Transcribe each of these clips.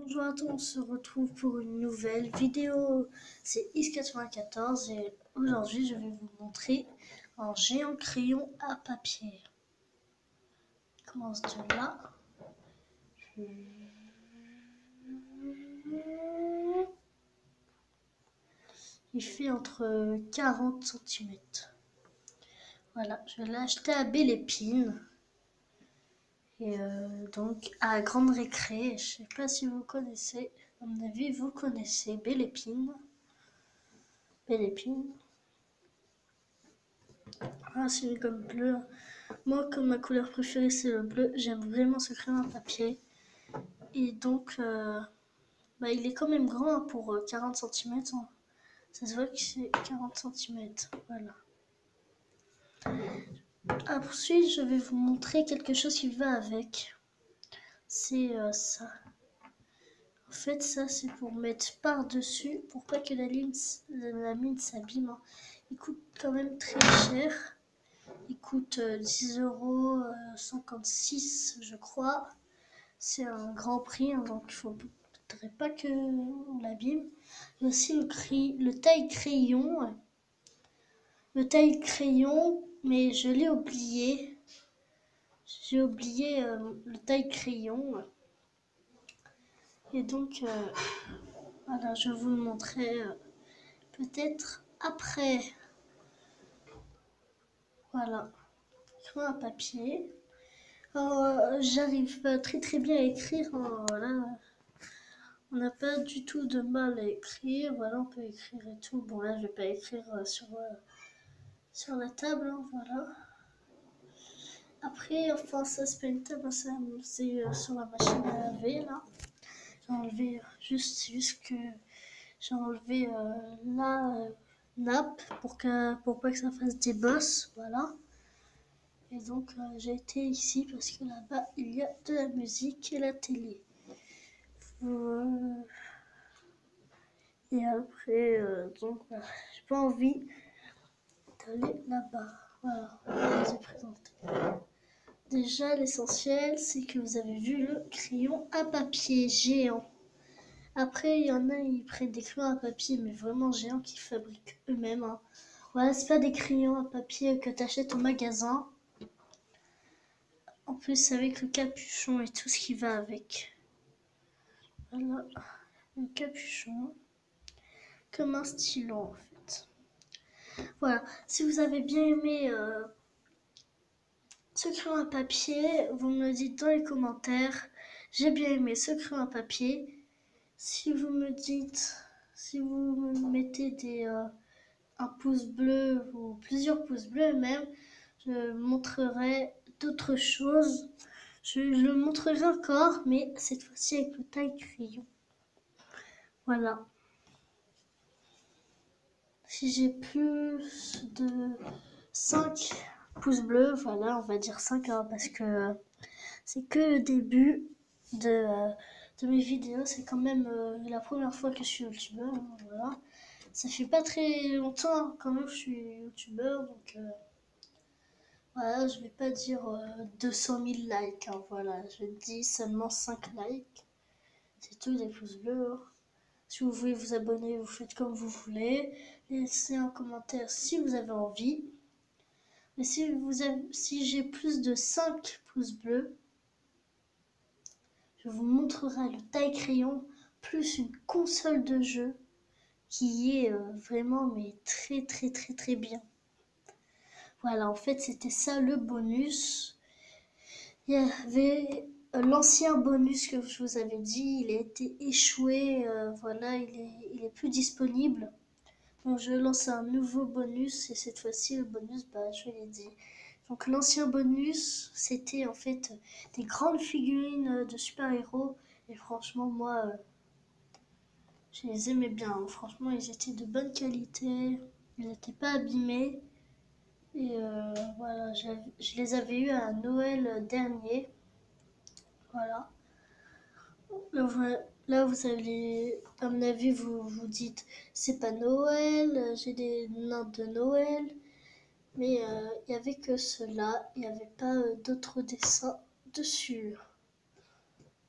Bonjour à tous, on se retrouve pour une nouvelle vidéo. C'est Is94 et aujourd'hui je vais vous montrer un géant crayon à papier. Je commence de là. Il fait entre 40 cm. Voilà, je l'ai acheté à Belle Épine. Et donc à Grande Récré, je sais pas si vous connaissez, à mon avis vous connaissez Belle Épine. Belle Épine. Ah, c'est une gomme bleue. Moi, comme ma couleur préférée c'est le bleu, j'aime vraiment ce crayon à papier. Et donc, il est quand même grand pour 40 cm. Ça se voit que c'est 40 cm. Voilà. Ensuite, je vais vous montrer quelque chose qui va avec. C'est ça. En fait, ça, c'est pour mettre par-dessus, pour pas que la mine s'abîme. Il coûte quand même très cher. Il coûte 10,56 €, je crois. C'est un grand prix, donc il ne faudrait pas qu'on l'abîme. Il y a aussi le taille-crayon. Le taille-crayon, mais je l'ai oublié. J'ai oublié le taille-crayon. Et donc, voilà, je vais vous le montrer peut-être après. Voilà, crayon à papier. J'arrive très très bien à écrire. Voilà. On n'a pas du tout de mal à écrire. Voilà, on peut écrire et tout. Bon, là, je vais pas écrire sur la table. Voilà. Après, enfin, ça, c'est pas une table. C'est sur la machine à laver, là. J'ai enlevé juste que j'ai enlevé la nappe pour pas que ça fasse des bosses. Voilà. Et donc, j'ai été ici parce que là-bas, il y a de la musique et la télé. Et après, donc, voilà. J'ai pas envie d'aller là-bas. Voilà, je vous ai présenté. Déjà, l'essentiel, c'est que vous avez vu le crayon à papier géant. Après, il y en a, ils prennent des crayons à papier, mais vraiment géants qu'ils fabriquent eux-mêmes. Voilà, c'est pas des crayons à papier que tu achètes au magasin. En plus, avec le capuchon et tout ce qui va avec. Voilà, le capuchon. Comme un stylo, en fait. Voilà, si vous avez bien aimé ce crayon à papier, vous me le dites dans les commentaires. J'ai bien aimé ce crayon à papier. Si vous me mettez un pouce bleu ou plusieurs pouces bleus même, je montrerai d'autres choses. Je le montrerai encore, mais cette fois-ci avec le taille-crayon. Voilà. Si j'ai plus de 5 pouces bleus, voilà, on va dire 5 parce que c'est que le début de mes vidéos. C'est quand même la première fois que je suis youtubeur. Voilà. Ça fait pas très longtemps quand même que je suis youtubeur. Donc voilà, je vais pas dire 200 000 likes. Voilà, je dis seulement 5 likes. C'est tout, des pouces bleus. Si vous voulez vous abonner, vous faites comme vous voulez. Laissez un commentaire si vous avez envie. Mais si j'ai plus de 5 pouces bleus, je vous montrerai le taille-crayon plus une console de jeu qui est vraiment mais très très très très bien. Voilà, en fait c'était ça le bonus. Il y avait l'ancien bonus que je vous avais dit, il a été échoué, voilà, il est plus disponible. Donc je lance un nouveau bonus et cette fois-ci le bonus, je l'ai dit. Donc l'ancien bonus, c'était en fait des grandes figurines de super-héros. Et franchement, moi, je les aimais bien. Franchement, ils étaient de bonne qualité. Ils n'étaient pas abîmés. Et voilà, je les avais eus à Noël dernier. Voilà. Là, vous allez, à mon avis, vous dites, c'est pas Noël, j'ai des nains de Noël. Mais il n'y avait que cela, il n'y avait pas d'autres dessins dessus.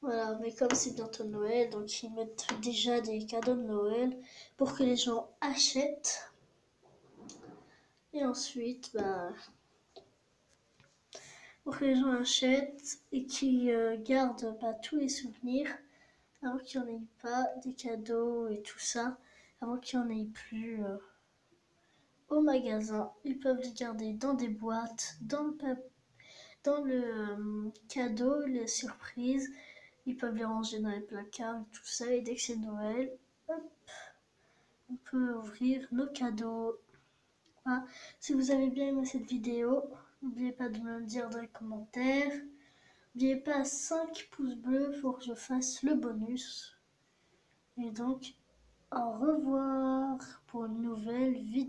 Voilà, mais comme c'est bientôt Noël, donc ils mettent déjà des cadeaux de Noël pour que les gens achètent. Et ensuite, pour que les gens achètent et qu'ils gardent tous les souvenirs avant qu'il n'y en ait pas des cadeaux et tout ça, avant qu'il n'y en ait plus au magasin. Ils peuvent les garder dans des boîtes, dans le cadeau, les surprises. Ils peuvent les ranger dans les placards et tout ça. Et dès que c'est Noël, hop, on peut ouvrir nos cadeaux. Voilà. Si vous avez bien aimé cette vidéo, n'oubliez pas de me le dire dans les commentaires. N'oubliez pas 5 pouces bleus pour que je fasse le bonus. Et donc, au revoir pour une nouvelle vidéo.